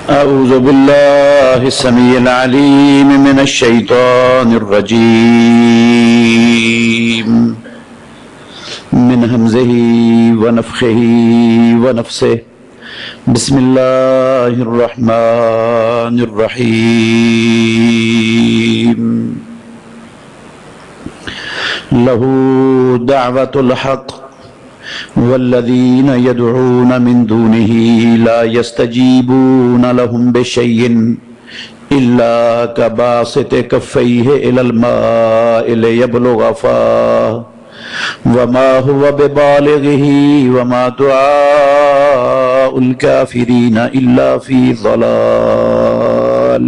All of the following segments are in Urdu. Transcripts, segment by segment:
أعوذ بالله السميع العليم من الشيطان الرجيم من همزه ونفخه ونفسه بسم الله الرحمن الرحيم له دعوة الحق والذين يدعون من دونه لا يستجيبون لهم بشيء إلا كباسط كفيه إلى الماء ليبلغ فاه وما هو ببالغه وما دعاء الكافرين إلا في ضلال.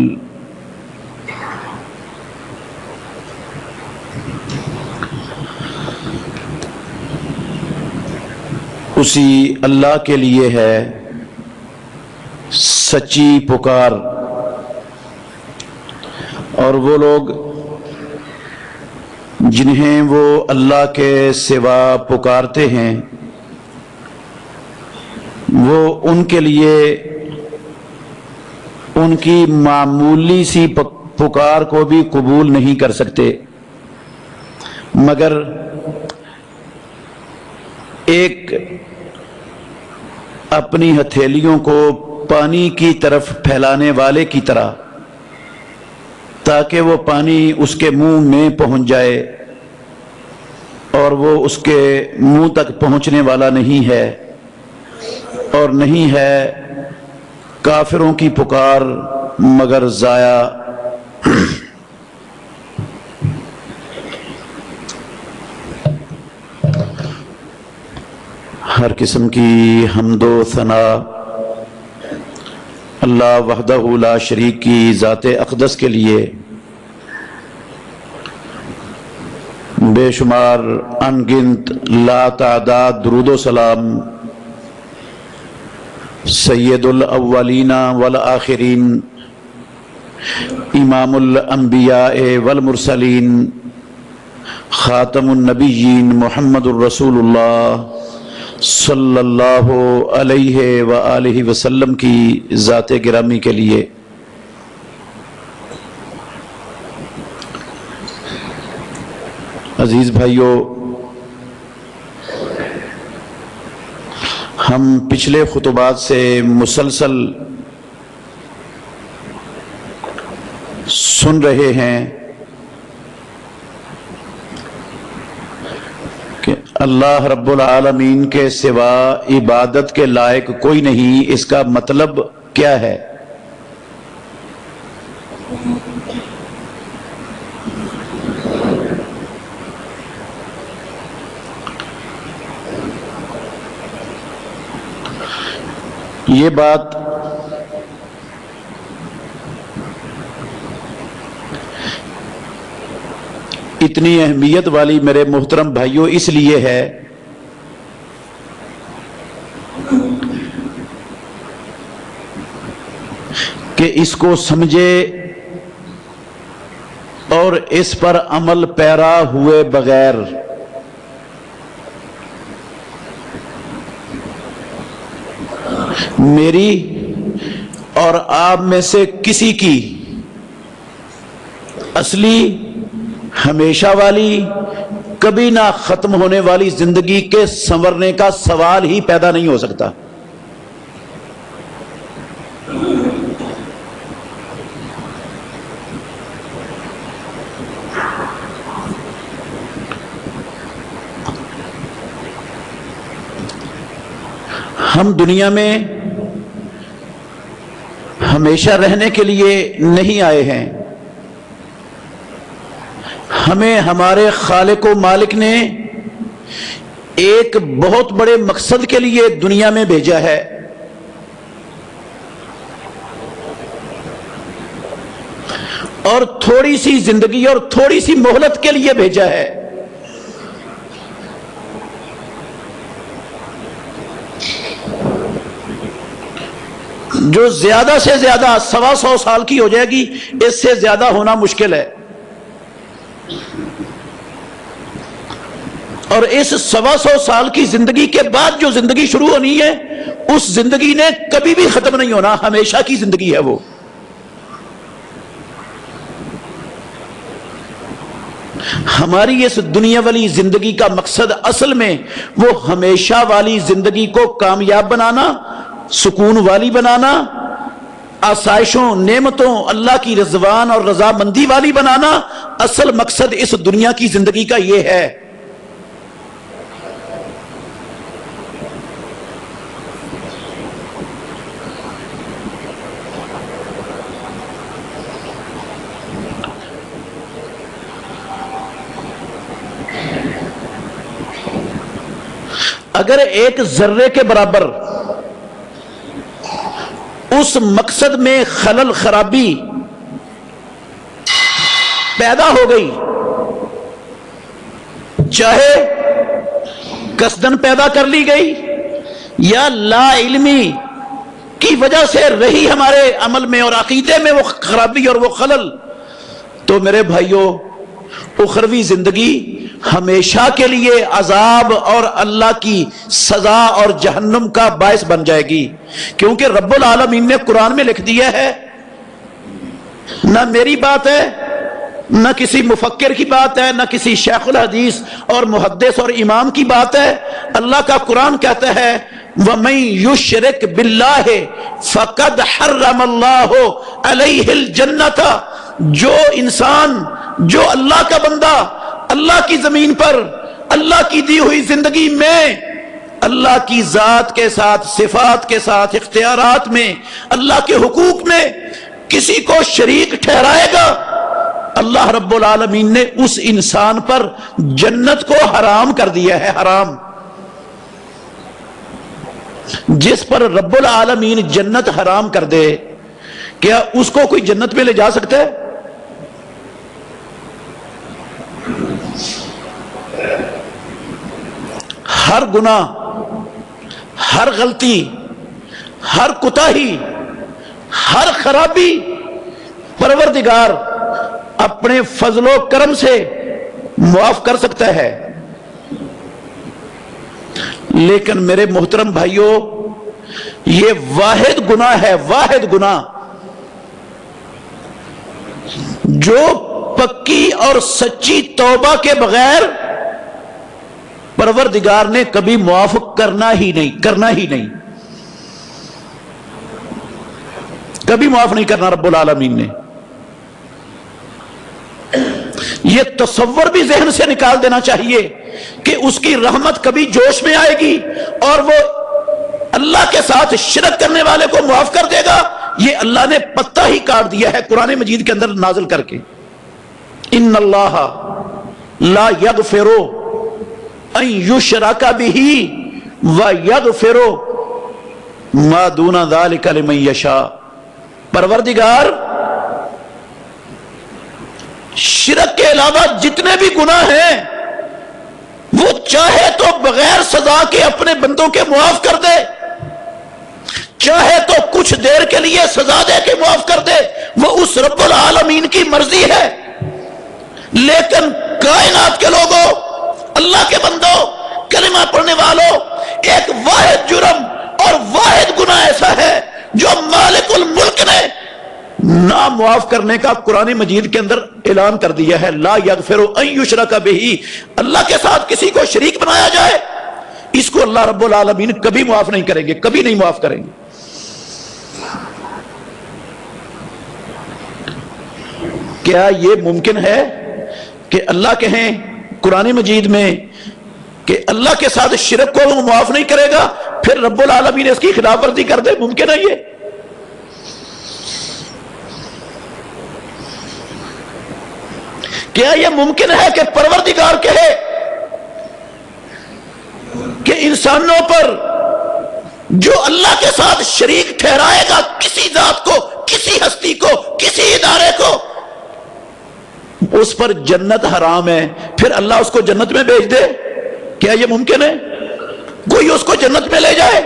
اسی اللہ کے لیے ہے سچی پکار، اور وہ لوگ جنہیں وہ اللہ کے سوا پکارتے ہیں وہ ان کے لیے ان کی معمولی سی پکار کو بھی قبول نہیں کر سکتے، مگر ایک اپنی ہتھیلیوں کو پانی کی طرف پھیلانے والے کی طرح، تاکہ وہ پانی اس کے منہ میں پہنچ جائے اور وہ اس کے منہ تک پہنچنے والا نہیں ہے، اور نہیں ہے کافروں کی پکار مگر ضائع۔ ہر قسم کی حمد و ثنا اللہ وحدہ لا شریک کی ذات اقدس کے لیے، بے شمار انگنت لا تعداد درود و سلام سید الاولین والآخرین، امام الانبیاء والمرسلین، خاتم النبیین محمد الرسول اللہ صلی اللہ علیہ وآلہ وسلم کی ذات گرامی کے لیے۔ عزیز بھائیو، ہم پچھلے خطبات سے مسلسل سن رہے ہیں کہ اللہ رب العالمین کے سوا عبادت کے لائق کوئی نہیں۔ اس کا مطلب کیا ہے؟ یہ بات اتنی اہمیت والی میرے محترم بھائیوں اس لیے ہے کہ اس کو سمجھے اور اس پر عمل پیرا ہوئے بغیر میری اور آپ میں سے کسی کی اصلی ہمیشہ والی کبھی نہ ختم ہونے والی زندگی کے سنورنے کا سوال ہی پیدا نہیں ہو سکتا۔ ہم دنیا میں ہمیشہ رہنے کے لیے نہیں آئے ہیں، ہمیں ہمارے خالق و مالک نے ایک بہت بڑے مقصد کے لیے دنیا میں بھیجا ہے، اور تھوڑی سی زندگی اور تھوڑی سی مہلت کے لیے بھیجا ہے۔ جو زیادہ سے زیادہ 125 سال کی ہو جائے گی، اس سے زیادہ ہونا مشکل ہے، اور اس 125 سال کی زندگی کے بعد جو زندگی شروع ہونی ہے اس زندگی نے کبھی بھی ختم نہیں ہونا، ہمیشہ کی زندگی ہے وہ۔ ہماری اس دنیا والی زندگی کا مقصد اصل میں وہ ہمیشہ والی زندگی کو کامیاب بنانا، سکون والی بنانا، آسائشوں نعمتوں اللہ کی رضوان اور رضامندی والی بنانا، اصل مقصد اس دنیا کی زندگی کا یہ ہے۔ اگر ایک ذرے کے برابر اس مقصد میں خلل خرابی پیدا ہو گئی، چاہے قصدن پیدا کر لی گئی یا لا علمی کی وجہ سے رہی ہمارے عمل میں اور عقیدے میں وہ خرابی اور وہ خلل، تو میرے بھائیوں اخروی زندگی ہمیشہ کے لیے عذاب اور اللہ کی سزا اور جہنم کا باعث بن جائے گی، کیونکہ رب العالمین نے قرآن میں لکھ دیا ہے، نہ میری بات ہے، نہ کسی مفکر کی بات ہے، نہ کسی شیخ الحدیث اور محدث اور امام کی بات ہے، اللہ کا قرآن کہتا ہے وَمَن يُشْرِكْ بِاللَّهِ فَقَدْ حَرَّمَ اللَّهُ عَلَيْهِ الْجَنَّةَ، جو انسان، جو اللہ کا بندہ اللہ کی زمین پر اللہ کی دی ہوئی زندگی میں اللہ کی ذات کے ساتھ، صفات کے ساتھ، اختیارات میں، اللہ کے حقوق میں کسی کو شریک ٹھہرائے گا، اللہ رب العالمین نے اس انسان پر جنت کو حرام کر دیا ہے، حرام۔ جس پر رب العالمین جنت حرام کر دے، کیا اس کو کوئی جنت میں لے جا سکتا ہے؟ ہر گناہ، ہر غلطی، ہر کوتاہی، ہر خرابی پروردگار اپنے فضل و کرم سے معاف کر سکتا ہے، لیکن میرے محترم بھائیوں یہ واحد گناہ ہے، واحد گناہ جو پکی اور سچی توبہ کے بغیر پروردگار نے کبھی معاف کرنا ہی نہیں، کبھی معاف نہیں کرنا رب العالمین نے۔ یہ تصور بھی ذہن سے نکال دینا چاہیے کہ اس کی رحمت کبھی جوش میں آئے گی اور وہ اللہ کے ساتھ شرک کرنے والے کو معاف کر دے گا، یہ اللہ نے پتہ ہی کاٹ دیا ہے قرآن مجید کے اندر نازل کر کے۔ ان اللہ لا یغفر ان یشرک بہ ویغفر ما دون ذلک لمن یشاء، پروردگار شرک کے علاوہ جتنے بھی گناہ ہیں وہ چاہے تو بغیر سزا کے اپنے بندوں کے معاف کر دے، چاہے تو کچھ دیر کے لیے سزا دے کے معاف کر دے، وہ اس رب العالمین کی مرضی ہے۔ لیکن کائنات کے لوگوں، اللہ کے بندوں، کلمہ پڑھنے والوں، ایک واحد جرم اور واحد گناہ ایسا ہے جو مالک الملک نے نا معاف کرنے کا قرآن مجید کے اندر اعلان کر دیا ہے، لا یغفر ان یشرک بہ، اللہ کے ساتھ کسی کو شریک بنایا جائے، اس کو اللہ رب العالمین کبھی معاف نہیں کریں گے، کبھی نہیں معاف کریں گے۔ کیا یہ ممکن ہے کہ اللہ کہیں قرآن مجید میں کہ اللہ کے ساتھ شرک کو وہ معاف نہیں کرے گا، پھر رب العالمین اس کی خلاف ورزی کر دے؟ ممکن ہے یہ؟ کیا یہ ممکن ہے کہ پروردگار کہے کہ انسانوں پر جو اللہ کے ساتھ شریک ٹھہرائے گا کسی ذات کو، کسی ہستی کو، کسی ادارے کو، اس پر جنت حرام ہے، پھر اللہ اس کو جنت میں بھیج دے؟ کیا یہ ممکن ہے؟ کوئی اس کو جنت میں لے جائے؟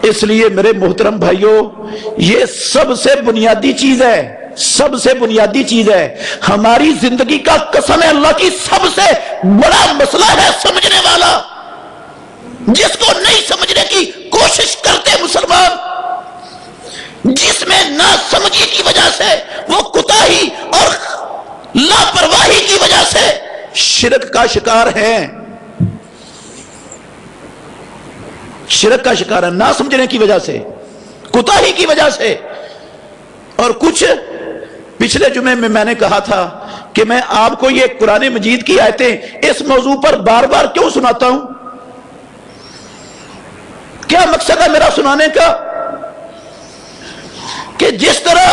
اس لیے میرے محترم بھائیوں، یہ سب سے بنیادی چیز ہے سب سے بنیادی چیز ہے. ہماری زندگی کا قسم ہے اللہ کی سب سے بڑا مسئلہ ہے سمجھنے والا، جس کو نہیں سمجھنے کی کوشش کرتے مسلمان، جس میں نہ سمجھی کی وجہ سے، وہ کوتاہی اور لاپرواہی کی وجہ سے شرک کا شکار ہیں. شرک کا شکار ہے، نہ سمجھنے کی وجہ سے، کوتاہی کی وجہ سے. اور کچھ پچھلے جمعے میں نے کہا تھا کہ میں آپ کو یہ قرآن مجید کی آیتیں اس موضوع پر بار بار کیوں سناتا ہوں؟ کیا مقصد ہے میرا سنانے کا؟ کہ جس طرح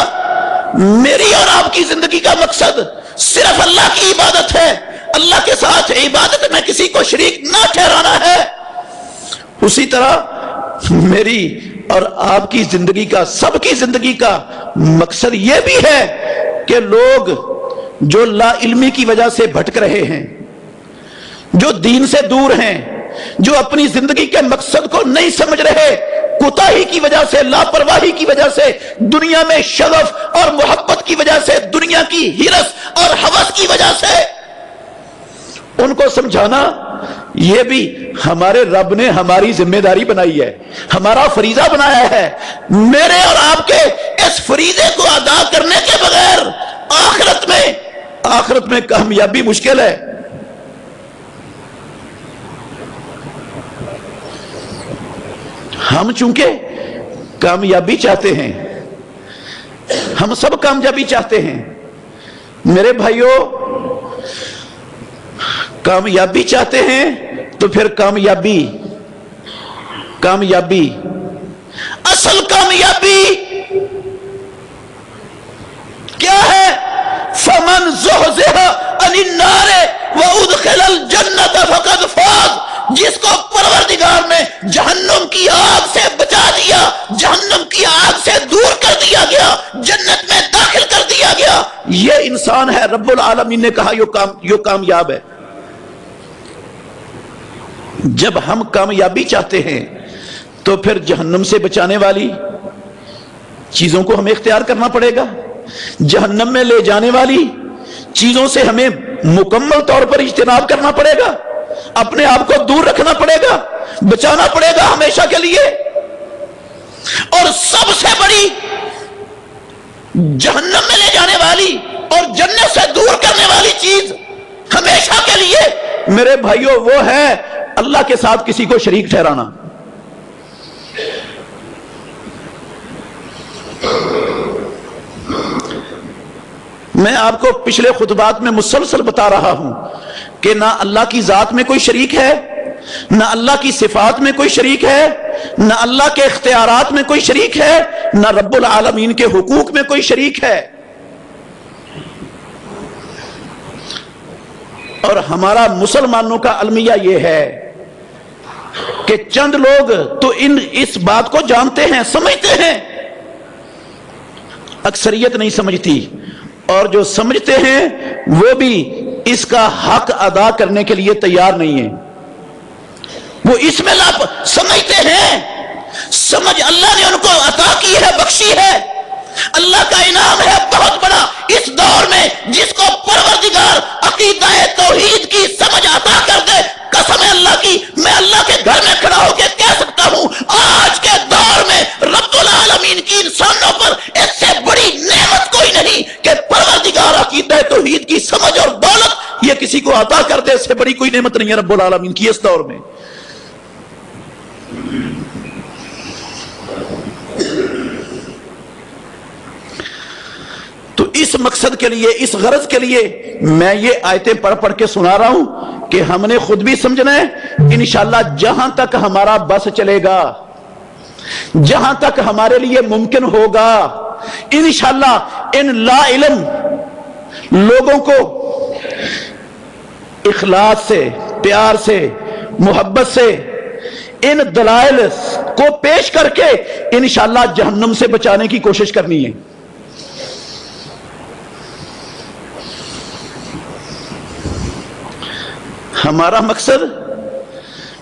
میری اور آپ کی زندگی کا مقصد صرف اللہ کی عبادت ہے، اللہ کے ساتھ عبادت میں کسی کو شریک نہ ٹھہرانا ہے، اسی طرح میری اور آپ کی زندگی کا، سب کی زندگی کا مقصد یہ بھی ہے کہ لوگ جو لا علمی کی وجہ سے بھٹک رہے ہیں، جو دین سے دور ہیں، جو اپنی زندگی کے مقصد کو نہیں سمجھ رہے، کوتاہی کی وجہ سے، لاپرواہی کی وجہ سے، دنیا میں شغف اور محبت کی وجہ سے، دنیا کی ہرس اور ہوس کی وجہ سے، ان کو سمجھانا یہ بھی ہمارے رب نے ہماری ذمہ داری بنائی ہے، ہمارا فریضہ بنایا ہے. میرے اور آپ کے اس فریضے کو ادا کرنے کے بغیر آخرت میں کامیابی مشکل ہے. ہم چونکہ کامیابی چاہتے ہیں، ہم سب کامیابی چاہتے ہیں میرے بھائیوں. کامیابی چاہتے ہیں تو پھر کامیابی اصل کامیابی کیا ہے؟ فمن زحزح عن النار وادخل الجنت فقد فاز. جس کو پروردگار نے جہنم کی آگ سے بچا دیا، جہنم کی آگ سے دور کر دیا گیا، جنت میں داخل کر دیا گیا، یہ انسان ہے. رب العالمین نے کہا یہ کامیاب ہے. جب ہم کامیابی چاہتے ہیں تو پھر جہنم سے بچانے والی چیزوں کو ہمیں اختیار کرنا پڑے گا، جہنم میں لے جانے والی چیزوں سے ہمیں مکمل طور پر اجتناب کرنا پڑے گا، اپنے آپ کو دور رکھنا پڑے گا، بچانا پڑے گا ہمیشہ کے لیے. اور سب سے بڑی جہنم میں لے جانے والی اور جنت سے دور کرنے والی چیز ہمیشہ کے لیے میرے بھائیوں وہ ہے اللہ کے ساتھ کسی کو شریک ٹھہرانا. میں آپ کو پچھلے خطبات میں مسلسل بتا رہا ہوں کہ نہ اللہ کی ذات میں کوئی شریک ہے، نہ اللہ کی صفات میں کوئی شریک ہے، نہ اللہ کے اختیارات میں کوئی شریک ہے، نہ رب العالمین کے حقوق میں کوئی شریک ہے. اور ہمارا مسلمانوں کا المیہ یہ ہے کہ چند لوگ تو اس بات کو جانتے ہیں، سمجھتے ہیں، اکثریت نہیں سمجھتی، اور جو سمجھتے ہیں وہ بھی اس کا حق ادا کرنے کے لیے تیار نہیں ہیں. وہ اس میں سمجھتے ہیں، سمجھ اللہ نے ان کو عطا کی ہے، بخشی ہے، اللہ کا انعام ہے بہت بڑا اس دور میں، جس کو پروردگار عقیدہ توحید کی سمجھ عطا کر دے. قسم اللہ کی میں اللہ کے گھر میں کھڑا ہو کے کہہ سکتا ہوں آج کے دور میں رب العالمین کی انسانوں پر اس سے بڑی نعمت کوئی نہیں کہ پروردگار عقیدہ توحید کی سمجھ اور دولت یہ کسی کو عطا کر دے. اس سے بڑی کوئی نعمت نہیں ہے رب العالمین کی اس دور میں. تو اس مقصد کے لیے، اس غرض کے لیے میں یہ آیتیں پڑھ کے سنا رہا ہوں کہ ہم نے خود بھی سمجھنا ہے. انشاءاللہ جہاں تک ہمارا بس چلے گا، جہاں تک ہمارے لیے ممکن ہوگا، انشاءاللہ ان لا علم لوگوں کو اخلاص سے، پیار سے، محبت سے ان دلائل کو پیش کر کے انشاءاللہ جہنم سے بچانے کی کوشش کرنی ہے. ہمارا مقصد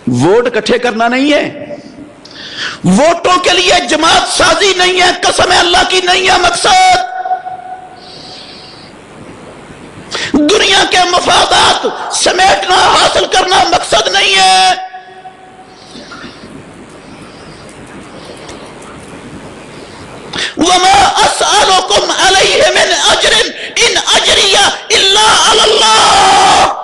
ووٹ اکٹھے کرنا نہیں ہے، ووٹوں کے لیے جماعت سازی نہیں ہے، قسم اللہ کی نہیں ہے مقصد. دنیا کے مفادات سمیٹنا حاصل کرنا مقصد نہیں ہے. وما اسألكم عليه من اجر ان اجري الا على الله.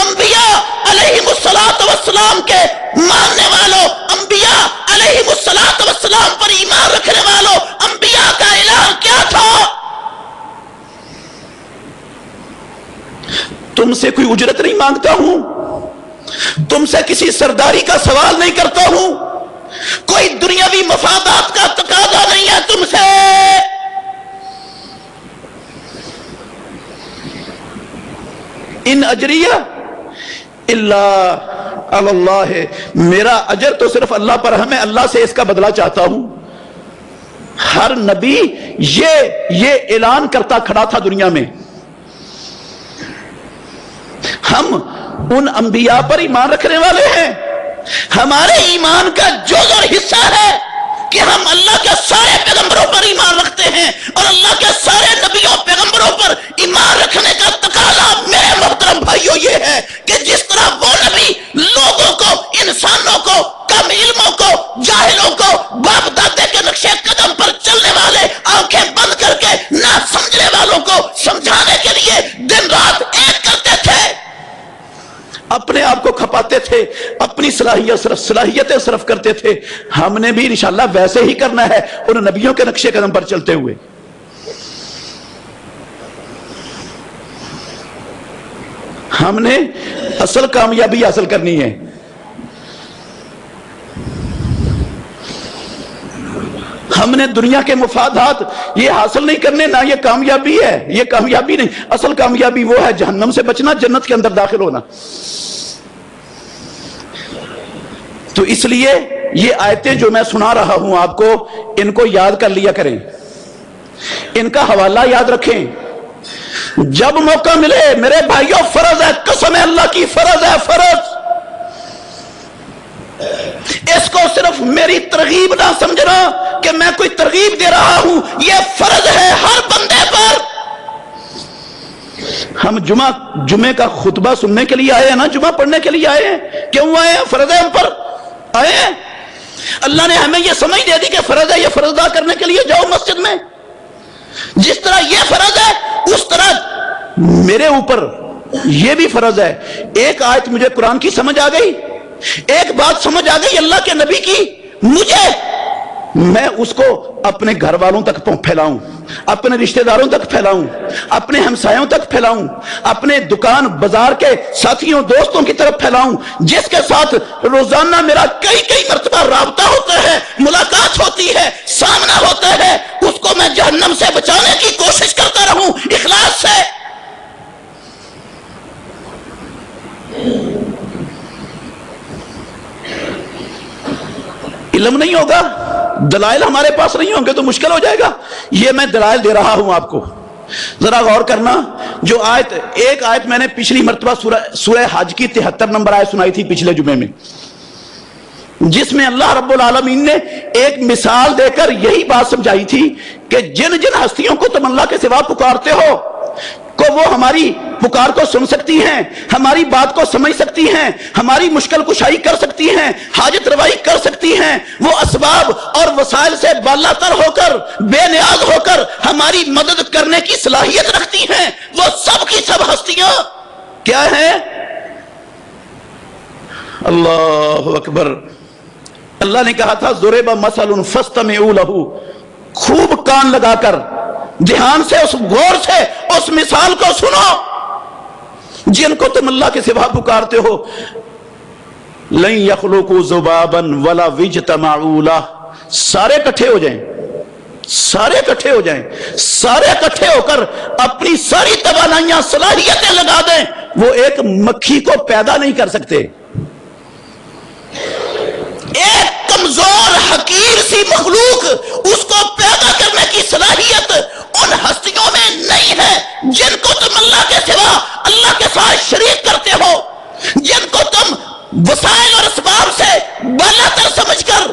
انبیاء علیہم السلام کے ماننے والوں، انبیاء علیہم السلام پر ایمان رکھنے والوں، انبیاء کا اعلان کیا تھا؟ تم سے کوئی اجرت نہیں مانگتا ہوں، تم سے کسی سرداری کا سوال نہیں کرتا ہوں، کوئی دنیاوی مفادات کا تقاضا نہیں ہے تم سے. ان اجریہ اللہ اللہ ہے، میرا اجر تو صرف اللہ پر ہے، میں اللہ سے اس کا بدلہ چاہتا ہوں. ہر نبی یہ اعلان کرتا کھڑا تھا دنیا میں. ہم ان انبیاء پر ایمان رکھنے والے ہیں. ہمارے ایمان کا جز اور حصہ ہے کہ ہم اللہ کے سارے پیغمبروں پر ایمان رکھتے ہیں، اور اللہ کے سارے نبیوں پیغمبروں پر ایمان رکھنے کا تقاضا میرے محترم بھائیوں یہ ہے کہ جس طرح وہ نبی لوگوں کو، انسانوں کو، کم علموں کو، جاہلوں کو باپ دادے کے نقشے قدم پر چلنے والے، آنکھیں بند کر کے نہ سمجھنے والوں کو سمجھانے کے لیے دن رات ایک کرتے تھے، اپنے آپ کو کھپاتے تھے، اپنی صلاحیتیں صرف کرتے تھے، ہم نے بھی انشاءاللہ ویسے ہی کرنا ہے ان نبیوں کے نقشے قدم پر چلتے ہوئے. ہم نے اصل کامیابی حاصل کرنی ہے. ہم نے دنیا کے مفادات یہ حاصل نہیں کرنے، نہ یہ کامیابی ہے، یہ کامیابی نہیں. اصل کامیابی وہ ہے جہنم سے بچنا، جنت کے اندر داخل ہونا. تو اس لیے یہ آیتیں جو میں سنا رہا ہوں آپ کو، ان کو یاد کر لیا کریں، ان کا حوالہ یاد رکھیں. جب موقع ملے میرے بھائیوں، فرض ہے، قسم ہے اللہ کی، فرض ہے، فرض. اس کو صرف میری ترغیب نہ سمجھنا کہ میں کوئی ترغیب دے رہا ہوں، یہ فرض ہے ہر بندے پر. ہم جمعے کا خطبہ سننے کے لیے آئے ہیں نا، جمعہ پڑھنے کے لیے آئے ہیں. کیوں آئے ہیں؟ فرض ہے ہم پر آئے ہیں. اللہ نے ہمیں یہ سمجھ دے دی کہ فرض ہے، یہ فرض ادا کرنے کے لیے جاؤ مسجد میں. جس طرح یہ فرض ہے اس طرح میرے اوپر یہ بھی فرض ہے. ایک آیت مجھے قرآن کی سمجھ آ گئی، ایک بات سمجھ آ گئی اللہ کے نبی کی، میں اس کو اپنے گھر والوں تک پھیلاؤں، اپنے رشتہ داروں تک پھیلاؤں، اپنے ہمسایوں تک پھیلاؤں، اپنے دکان بازار کے ساتھیوں دوستوں کی طرف پھیلاؤں، جس کے ساتھ روزانہ میرا کئی مرتبہ رابطہ ہوتا ہے، ملاقات ہوتی ہے، سامنا ہوتا ہے، اس کو میں جہنم سے بچانے کی کوشش کرتا رہوں اخلاص سے. علم نہیں ہوگا، دلائل ہمارے پاس نہیں ہوں گے تو مشکل ہو جائے گا. یہ میں دلائل دے رہا ہوں آپ کو، ذرا غور کرنا. جو ایک آیت میں نے پچھلی مرتبہ سورہ حج کی 73 نمبر آیت سنائی تھی پچھلے جمعے میں، جس میں اللہ رب العالمین نے ایک مثال دے کر یہی بات سمجھائی تھی کہ جن ہستیوں کو تم اللہ کے سوا پکارتے ہو کو وہ ہماری پکار کو سن سکتی ہیں، ہماری بات کو سمجھ سکتی ہیں، ہماری مشکل کشائی کر سکتی ہیں، حاجت روائی کر سکتی ہیں. وہ اسباب اور وسائل سے بالا تر ہو کر، بے نیاز ہو کر ہماری مدد کرنے کی صلاحیت رکھتی ہیں. وہ سب کی سب ہستیاں کیا ہیں؟ اللہ اکبر. اللہ نے کہا تھا ضرب مثل فاستمعوا له، خوب کان لگا کر دھیان سے اس غور سے اس مثال کو سنو. جن کو تم اللہ کے سوا پکارتے ہو، لن یخلقوا ذبابا ولا اجتمعوا له، سارے اکٹھے ہو جائیں، سارے اکٹھے ہو جائیں، سارے اکٹھے ہو کر اپنی ساری توانائیاں صلاحیتیں لگا دیں، وہ ایک مکھی کو پیدا نہیں کر سکتے. ایک کمزور حقیر سی مخلوق، اس کو پیدا کرنے کی صلاحیت ان ہستیوں میں نہیں ہے جن کو تم اللہ کے سوا اللہ کے ساتھ شریک کرتے ہو، جن کو تم وسائل اور اسباب سے بالا تر سمجھ کر،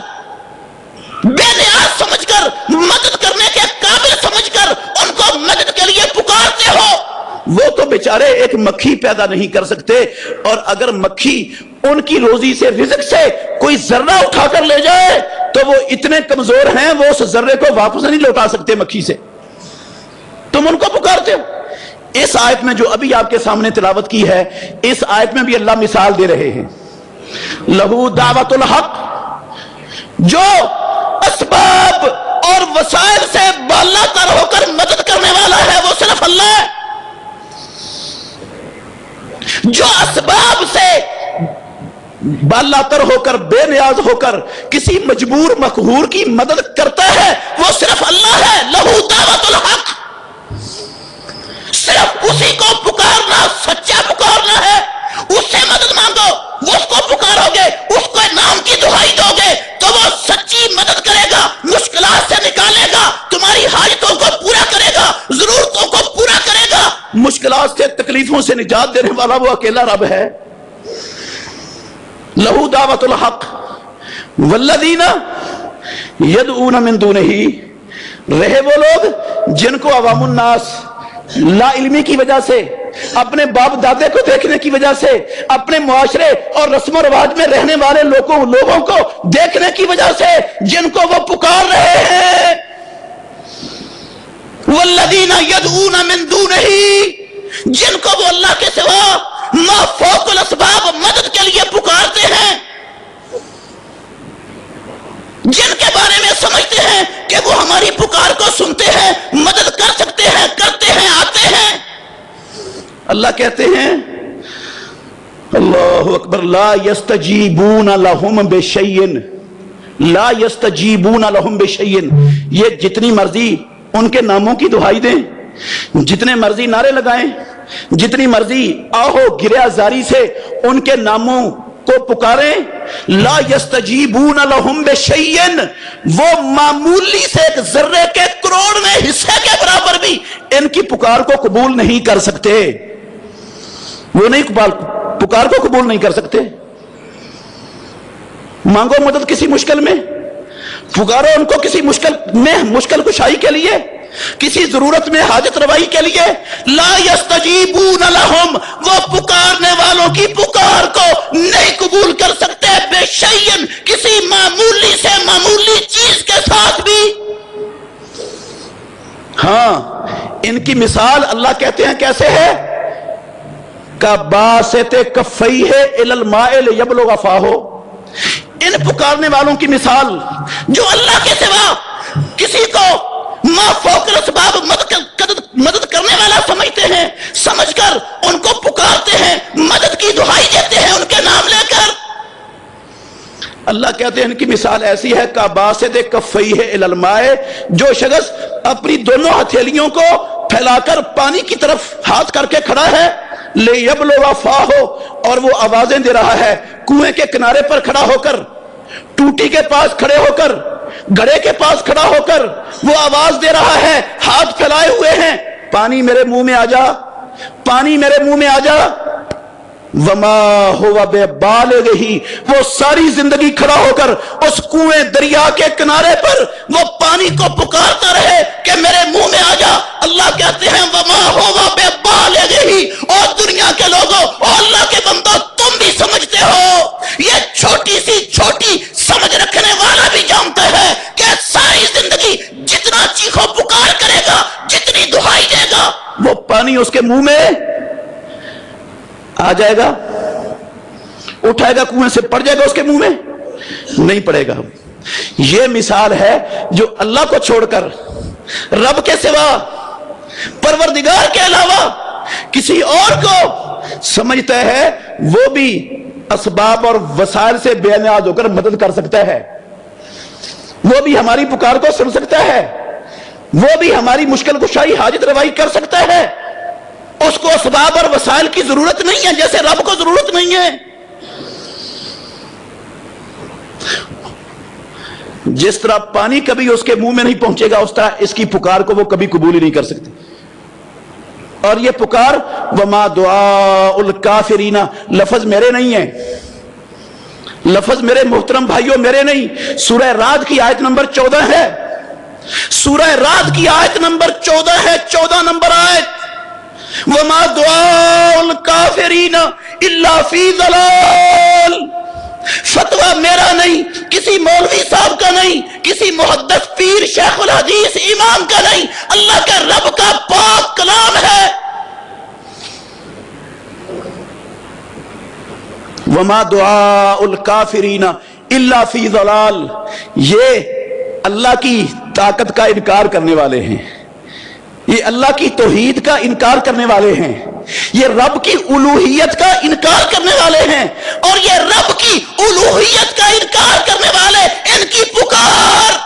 بے نیاز سمجھ کر، مدد کرنے کے قابل سمجھ کر ان کو مدد کے لیے پکارتے پکارتے ہو، وہ تو بیچارے ایک مکھی پیدا نہیں کر سکتے، اور اگر مکھی ان کی روزی سے، رزق سے کوئی ذرہ اٹھا کر لے جائے تو وہ اتنے کمزور ہیں وہ اس ذرے کو واپس نہیں لوٹا سکتے مکھی سے، تم ان کو پکارتے ہو۔ اس آیت میں جو ابھی آپ کے سامنے تلاوت کی ہے، اس آیت میں بھی اللہ مثال دے رہے ہیں، لہو دعوت الحق، جو اسباب اور وسائل سے بالا تر ہو کر مدد کرنے والا ہے وہ صرف اللہ ہے۔ جو اسباب سے بالا تر ہو کر، بے نیاز ہو کر کسی مجبور مقہور کی مدد کرتا ہے وہ صرف اللہ ہے۔ لہو دعوت الحق، صرف اسی کو پکارنا، سچا پکارنا ہے، اس سے مدد مانگو، اس کو پکارو گے، اس کو نام کی دہائی دو گے تو وہ سچی مدد کرے گا، مشکلات سے نکالے گا، تمہاری حاجتوں کو پورا کرے گا، ضرورتوں کو پورا کرے گا، مشکلات سے، تکلیفوں سے نجات دینے والا وہ اکیلا رب ہے۔ لہو دعوت الحق والذین یدعون من دونہ، رہے وہ لوگ جن کو عوام الناس لا علمی کی وجہ سے، اپنے باپ دادے کو دیکھنے کی وجہ سے، اپنے معاشرے اور رسم و رواج میں رہنے والے لوگوں کو دیکھنے کی وجہ سے جن کو وہ پکار رہے ہیں، والذین یدعون من دونہ، جن کو وہ اللہ کے سوا ما فوق الاسباب مدد کے لیے پکارتے ہیں، جن کے بارے میں سمجھتے ہیں کہ وہ ہماری پکار کو سنتے ہیں، مدد کر سکتے ہیں، کرتے ہیں، آتے ہیں، اللہ کہتے ہیں اللہ اکبر، لا یستجیبون لہم بشیء، لا یستجیبون لہم بشیء، یہ جتنی مرضی ان کے ناموں کی دہائی دیں، جتنے مرضی نعرے لگائیں، جتنی مرضی آہو گریہ زاری سے ان کے ناموں کو پکاریں، لا یستجیبون لہم بشیء، وہ معمولی سے ایک ذرے کے کروڑویں حصے کے برابر بھی ان کی پکار کو قبول نہیں کر سکتے، وہ نہیں پکار کو قبول نہیں کر سکتے۔ مانگو مدد کسی مشکل میں، پکارو ان کو کسی مشکل کشائی کے لیے، کسی ضرورت میں حاجت روائی کے لیے، لا یستجیبون لہم، وہ پکارنے والوں کی پکار کو نہیں قبول کر سکتے، بے شیئن، کسی معمولی سے معمولی چیز کے ساتھ بھی۔ ہاں، ان کی مثال اللہ کہتے ہیں کیسے ہے، کباسط کفیہ الی الماء لیبلغ فاہ، ان پکارنے والوں کی مثال جو اللہ کے سوا کسی کو ما فوق الاسباب مدد کرنے والا سمجھتے ہیں، سمجھ کر ان کو پکارتے ہیں، مدد کی دہائی دیتے ہیں ان کے نام لے کر، اللہ کہتے ہیں ان کی مثال ایسی ہے کباسط کفیہ الی الماء، جو شخص اپنی دونوں ہتھیلیوں کو پھیلا کر پانی کی طرف ہاتھ کر کے کھڑا ہے، لیبلغ فاہ، اور وہ آوازیں دے رہا ہے، کنویں کے کنارے پر کھڑا ہو کر، ٹوٹی کے پاس کھڑے ہو کر، گڑھے کے پاس کھڑا ہو کر وہ آواز دے رہا ہے، ہاتھ پھیلائے ہوئے ہیں، پانی میرے منہ میں آ جا، پانی میرے منہ میں آ جا، وما ہوا ببالغہ، وہ ساری زندگی کھڑا ہو کر اس کنویں دریا کے کنارے پر وہ پانی کو پکارتا رہے کہ میرے منہ میں آ جا۔ اللہ کہتے ہیں وما ہوا ببالغہ، اور دنیا کے لوگوں اور اللہ کے بندوں تم بھی سمجھتے ہو، یہ چھوٹی سی چھوٹی سمجھ رکھنے والا بھی جانتا ہے کہ ساری زندگی جتنا چیخو پکار کرے گا، جتنی دہائی دے گا، وہ پانی اس کے منہ میں آ جائے گا، اٹھائے گا کنویں سے، پڑ جائے گا اس کے منہ میں؟ نہیں پڑے گا۔ یہ مثال ہے جو اللہ کو چھوڑ کر، رب کے سوا، پروردگار کے علاوہ کسی اور کو سمجھتا ہے، وہ بھی اسباب اور وسائل سے بے نیاز ہو کر مدد کر سکتا ہے، وہ بھی ہماری پکار کو سن سکتا ہے، وہ بھی ہماری مشکل کشائی حاجت روائی کر سکتا ہے، اس کو اسباب اور وسائل کی ضرورت نہیں ہے جیسے رب کو ضرورت نہیں ہے۔ جس طرح پانی کبھی اس کے منہ میں نہیں پہنچے گا، اس طرح اس کی پکار کو وہ کبھی قبول ہی نہیں کر سکتے۔ اور یہ پکار وما دعاء الکافرین، لفظ میرے نہیں ہے، لفظ میرے محترم بھائیوں میرے نہیں، سورہ رعد کی آیت نمبر 14 ہے، سورہ رعد کی آیت نمبر 14 ہے، 14 نمبر آیت، وما دعاء الکافرین الا فی ضلال. فتویٰ میرا نہیں، کسی مولوی صاحب کا نہیں، کسی محدث پیر شیخ الحدیث امام کا نہیں، اللہ کے رب کا پاک کلام ہے. وما دعاء الکافرین الا فی ضلال. یہ اللہ کی طاقت کا انکار کرنے والے ہیں، یہ اللہ کی توحید کا انکار کرنے والے ہیں، یہ رب کی الوہیت کا انکار کرنے والے ہیں، اور یہ رب کی الوہیت کا انکار کرنے والے، ان کی پکار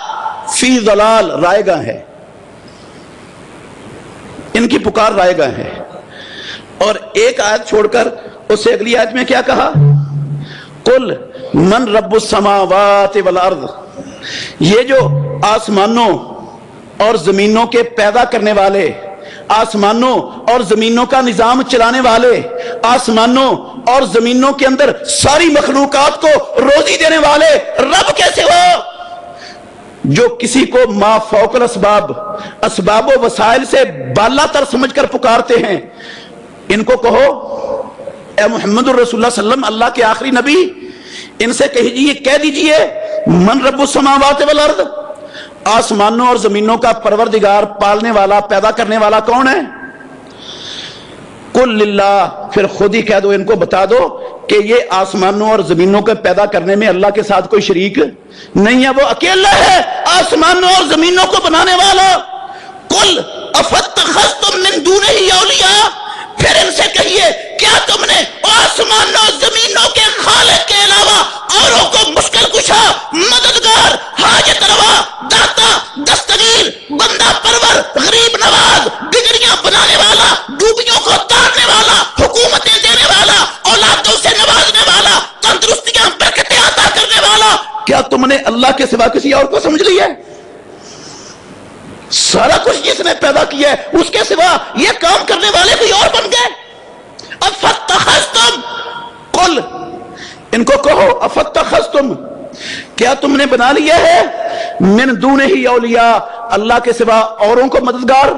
فی ضلال رائے گاہ ہے، ان کی پکار رائے گاہ ہے. اور ایک آیت چھوڑ کر اس سے اگلی آیت میں کیا کہا؟ قل من رب السماوات والارض. یہ جو آسمانوں اور زمینوں کے پیدا کرنے والے، آسمانوں اور زمینوں کا نظام چلانے والے، آسمانوں اور زمینوں کے اندر ساری مخلوقات کو روزی دینے والے رب کیسے ہو؟ جو کسی کو ما فوق الاسباب، اسباب و وسائل سے بالا تر سمجھ کر پکارتے ہیں، ان کو کہو اے محمد رسول اللہ صلی اللہ علیہ وسلم، اللہ کے آخری نبی، ان سے کہہ دیجئے من رب السماوات والارض، آسمانوں اور زمینوں کا پروردگار، پالنے والا، پیدا کرنے والا کون ہے؟ قل للہ. پھر خود ہی کہہ دو، ان کو بتا دو کہ یہ آسمانوں اور زمینوں کے پیدا کرنے میں اللہ کے ساتھ کوئی شریک نہیں ہے، وہ اکیلا ہے آسمانوں اور زمینوں کو بنانے والا. قل افاتخذتم من دونہ اولیاء. پھر ان سے کہیے کیا تم نے آسمانوں زمینوں کے خالق کے علاوہ اوروں کو مشکل کشا، مددگار، حاجت روا، داتا، دستگیر، بندہ پرور، غریب نواز، بگڑیاں بنانے والا، ڈوبیوں کو تارنے والا، حکومتیں دینے والا، اولادوں سے نوازنے والا، تندرستیاں برکتیں عطا کرنے والا، کیا تم نے اللہ کے سوا کسی اور کو سمجھ لیا ہے؟ سارا کچھ جس نے پیدا کیا ہے اس کے سوا یہ کام کرنے والے کوئی اور بن گئے. افاتخذتم، قل ان کو کہو افاتخذتم، کیا تم نے بنا لیا ہے من دونہ اولیاء، اللہ کے سوا اوروں کو مددگار،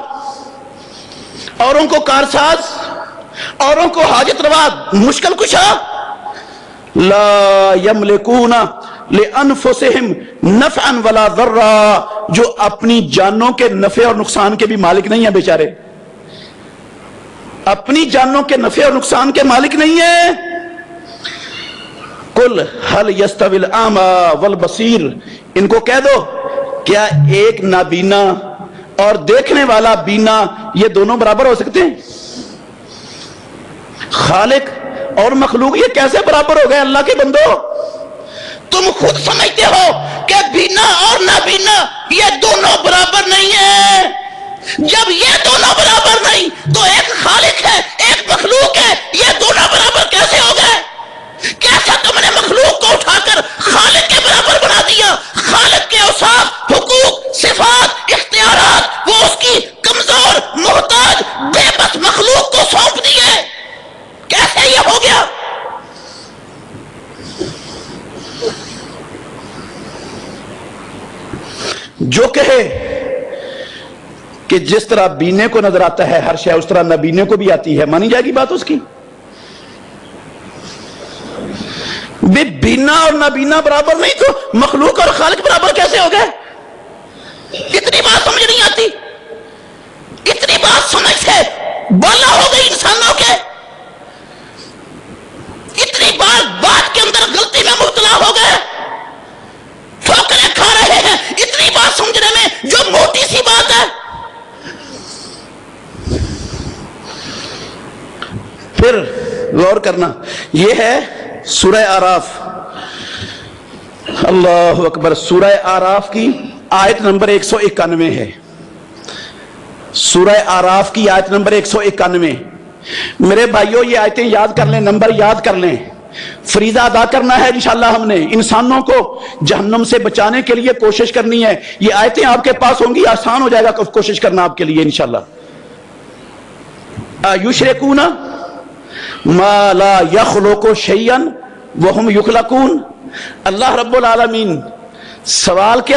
اوروں کو کارساز، اوروں کو حاجت روا، مشکل کشا. لا یملکون لانفسہم نفعا ولا ضرا، جو اپنی جانوں کے نفع اور نقصان کے بھی مالک نہیں ہیں بیچارے، اپنی جانوں کے نفع اور نقصان کے مالک نہیں ہیں. قل هل يستوي الاعمى والبصير، ان کو کہہ دو کیا ایک نابینا اور دیکھنے والا بینا یہ دونوں برابر ہو سکتے ہیں؟ خالق اور مخلوق یہ کیسے برابر ہو گئے؟ اللہ کے بندو، تم خود سمجھتے ہو کہ بینا اور نابینا یہ دونوں برابر نہیں ہیں. جب یہ دونوں برابر نہیں تو ایک خالق ہے، ایک مخلوق ہے، یہ دونوں برابر کیسے ہو گئے؟ کیسے تم نے مخلوق کو اٹھا کر خالق کے برابر بنا دیا؟ خالق کے اوصاف، حقوق، صفات، اختیارات وہ اس کی کمزور، محتاج، بے بس مخلوق کو سونپ دیے. کیسے یہ ہو گیا؟ جو کہے کہ جس طرح بینے کو نظر آتا ہے ہر شے، اس طرح نابینے کو بھی آتی ہے، مانی جائے گی بات اس کی؟ بے بینا اور نابینا برابر نہیں تو مخلوق اور خالق برابر کیسے ہو گئے؟ اتنی بات سمجھ نہیں آتی، اتنی بات سمجھ سے بالا ہو گئی انسانوں کے، اتنی بار بات کے اندر غلطی میں مبتلا ہو گئے، ٹھوکریں کھا رہے ہیں اتنی بات سمجھنے میں جو موٹی سی بات ہے. پھر غور کرنا، یہ ہے سورہ آراف. اللہ اکبر. سورہ آراف کی آیت نمبر 191 ہے. سورہ آراف کی آیت نمبر 191. میرے بھائیوں یہ آیتیں یاد کر لیں، نمبر یاد کر لیں. فریضہ ادا کرنا ہے انشاءاللہ، ہم نے انسانوں کو جہنم سے بچانے کے لیے کوشش کرنی ہے. یہ آیتیں آپ کے پاس ہوں گی، آسان ہو جائے گا کوشش کرنا آپ کے لیے انشاءاللہ. یشرکون ما لا یخلق شیئا وهم یخلقون. اللہ رب العالمین سوال کے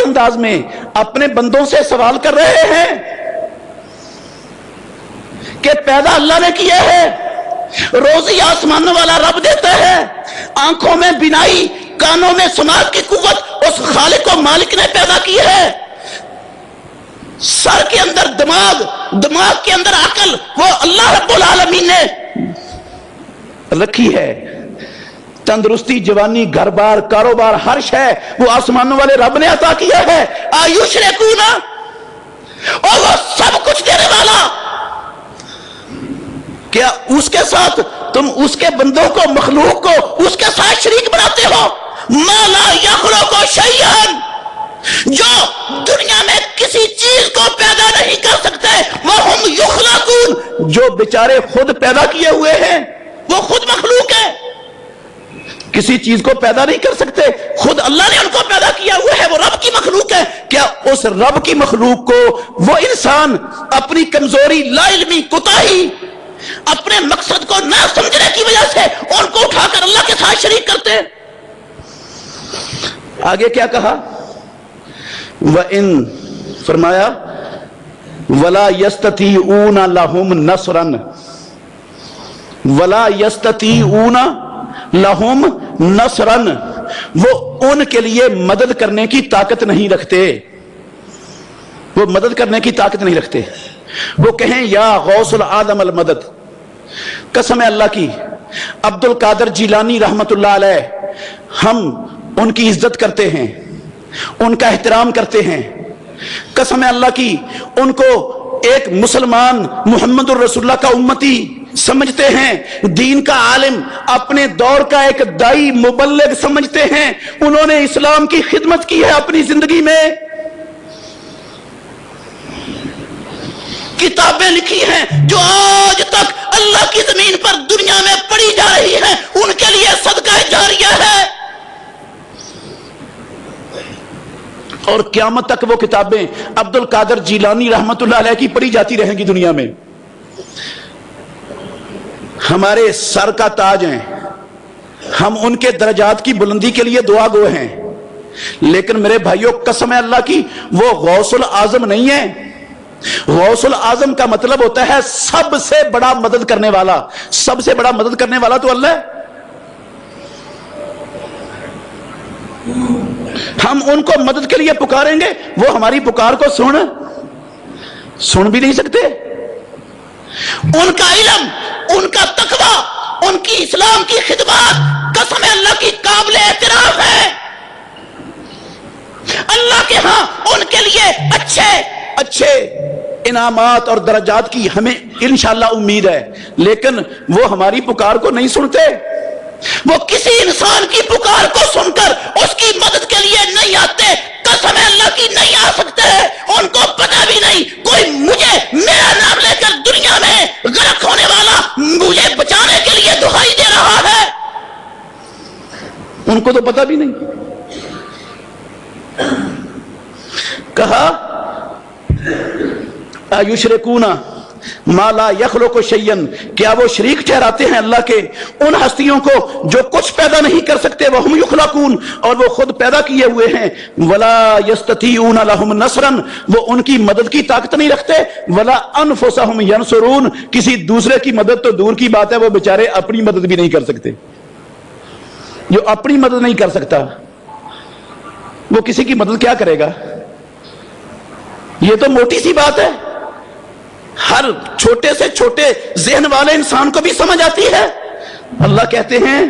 انداز میں اپنے بندوں سے سوال کر رہے ہیں کہ پیدا اللہ نے کیا ہے، روزی آسمان والا رب دیتا ہے، آنکھوں میں بینائی، کانوں میں سماعت کی قوت اس خالق و مالک نے پیدا کی ہے، سر کے اندر دماغ، دماغ کے اندر عقل وہ اللہ رب العالمین نے رکھی ہے، تندرستی، جوانی، گھر بار، کاروبار، ہر شے وہ آسمانوں والے رب نے عطا کیا ہے۔ آیشرکون، اور وہ سب کچھ دینے والا، کیا اس کے ساتھ تم اس کے بندوں کو، مخلوق کو اس کے ساتھ شریک بناتے ہو؟ ما لا یخلق شیئا، جو دنیا میں کسی چیز کو پیدا نہیں کر سکتے، وہم یخلقون، جو بیچارے خود پیدا کیے ہوئے ہیں، وہ خود مخلوق ہے، کسی چیز کو پیدا نہیں کر سکتے، خود اللہ نے ان کو پیدا کیا ہوا ہے، وہ رب کی مخلوق ہے۔ کیا اس رب کی مخلوق کو وہ انسان اپنی کمزوری، لا علمی، کوتاہی، اپنے مقصد کو نہ سمجھنے کی وجہ سے ان کو اٹھا کر اللہ کے ساتھ شریک کرتے؟ آگے کیا کہا؟ وَإِن، فرمایا وَلَا يَسْتَطِيعُونَ لَهُمْ نَصْرًا، وَلَا يَسْتَطِيعُونَ لَهُمْ نَصْرًا، وہ ان کے لیے مدد کرنے کی طاقت نہیں رکھتے، وہ مدد کرنے کی طاقت نہیں رکھتے۔ وہ کہیں یا غوث العالم المدد، قسم ہے اللہ کی، عبد القادر جیلانی رحمت اللہ علیہ، ہم ان کی عزت کرتے ہیں، ان کا احترام کرتے ہیں، قسم ہے اللہ کی، ان کو ایک مسلمان محمد الرسول اللہ کا امتی سمجھتے ہیں، دین کا عالم، اپنے دور کا ایک دائی، مبلغ سمجھتے ہیں، انہوں نے اسلام کی خدمت کی ہے اپنی زندگی میں، کتابیں لکھی ہیں جو آج تک اللہ کی زمین پر دنیا میں پڑھی جا رہی ہیں، ان کے لیے صدقہ جاریہ ہے، اور قیامت تک وہ کتابیں عبد القادر جیلانی رحمت اللہ علیہ کی پڑھی جاتی رہیں گی دنیا میں۔ ہمارے سر کا تاج ہیں، ہم ان کے درجات کی بلندی کے لیے دعا گو ہیں، لیکن میرے بھائیوں قسم ہے اللہ کی، وہ غوث العظم نہیں ہے۔ غوث العظم کا مطلب ہوتا ہے سب سے بڑا مدد کرنے والا، سب سے بڑا مدد کرنے والا تو اللہ ہے۔ ہم ان کو مدد کے لیے پکاریں گے، وہ ہماری پکار کو سن بھی نہیں سکتے۔ ان کا علم، ان کا تقوی، ان کی اسلام کی خدمات قسم اللہ کی قابل اعتراف ہے۔ اللہ کے ہاں ان کے لیے اچھے انعامات اور درجات کی ہمیں انشاءاللہ امید ہے، لیکن وہ ہماری پکار کو نہیں سنتے۔ وہ کسی انسان کی پکار کو سن کر اس کی مدد کے لیے نہیں آتے، قسم اللہ کی نہیں آ سکتے، ان کو پتہ بھی نہیں کوئی مجھے میرا نام لے کر دنیا میں غرق ہونے والا مجھے بچانے کے لیے دہائی دے رہا ہے، ان کو تو پتہ بھی نہیں۔ کہا ایشرکون ما لا یخلق شیئا، کیا وہ شریک ٹھہراتے ہیں اللہ کے ان ہستیوں کو جو کچھ پیدا نہیں کر سکتے، وہم یخلقون، اور وہ خود پیدا کیے ہوئے ہیں، ولا یستطیعون لہم نصرا، وہ ان کی مدد کی طاقت نہیں رکھتے، ولا انفسہم ینصرون، کسی دوسرے کی مدد تو دور کی بات ہے، وہ بیچارے اپنی مدد بھی نہیں کر سکتے۔ جو اپنی مدد نہیں کر سکتا وہ کسی کی مدد کیا کرے گا؟ یہ تو موٹی سی بات ہے، ہر چھوٹے سے چھوٹے ذہن والے انسان کو بھی سمجھ آتی ہے۔ اللہ کہتے ہیں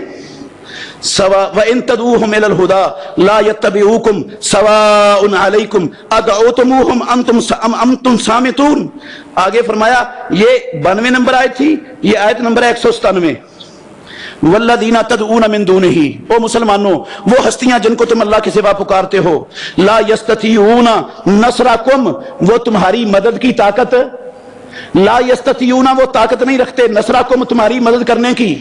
وَإِن تَدْعُوهُمْ إِلَى الْهُدَى لَا يَتَّبِعُوكُمْ سَوَاءٌ عَلَيْكُمْ أَدْعَوْتُمُوهُمْ أَمْ أَنْتُمْ صَامِتُونَ۔ آگے فرمایا، یہ 92 نمبر آیت تھی، یہ آیت نمبر 197۔ والذین تدعون من دونہ، او مسلمانوں، وہ ہستیاں جن کو تم اللہ کے سوا پکارتے ہو، لا یستطیعون نصرکم، وہ تمہاری مدد کی طاقت، لا یستطیعون، وہ طاقت نہیں رکھتے، نصرکم، تمہاری مدد کرنے کی۔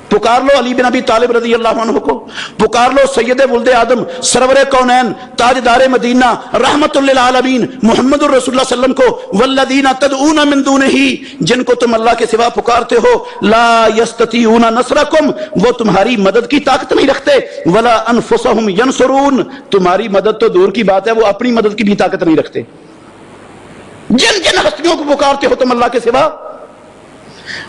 پکار لو علی بن ابی طالب رضی اللہ عنہ کو، پکار لو سید ولد آدم، سرور کونین، تاجدار مدینہ، رحمت للعالمین، محمد الرسول اللہ صلی اللہ علیہ وسلم کو، والذین تدعون من دونہ، جن کو تم اللہ کے سوا پکارتے ہو، لا یستطیعون نصرکم، وہ تمہاری مدد کی طاقت نہیں رکھتے، ولا انفسہم ینصرون، تمہاری مدد تو دور کی بات ہے، وہ اپنی مدد کی بھی طاقت نہیں رکھتے۔ جن جن ہستیوں کو پکارتے ہو تم اللہ کے سوا؟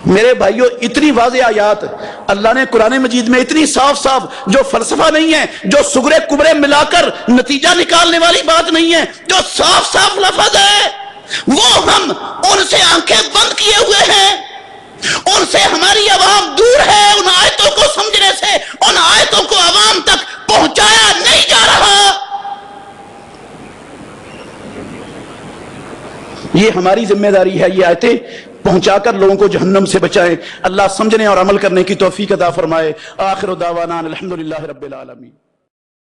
میرے بھائیوں اتنی واضح آیات اللہ نے قرآن مجید میں اتنی صاف صاف، جو فلسفہ نہیں ہے، جو سگرے کبرے ملا کر نتیجہ نکالنے والی بات نہیں ہے، جو صاف صاف لفظ ہے، وہ ہم ان سے آنکھیں بند کیے ہوئے ہیں، ان سے ہماری عوام دور ہے، ان آیتوں کو سمجھنے سے ان آیتوں کو عوام تک پہنچایا نہیں جا رہا۔ یہ ہماری ذمہ داری ہے، یہ آیتیں پہنچا کر لوگوں کو جہنم سے بچائیں۔ اللہ سمجھنے اور عمل کرنے کی توفیق عطا فرمائے۔ آخر دعوانا الحمدللہ رب العالمین۔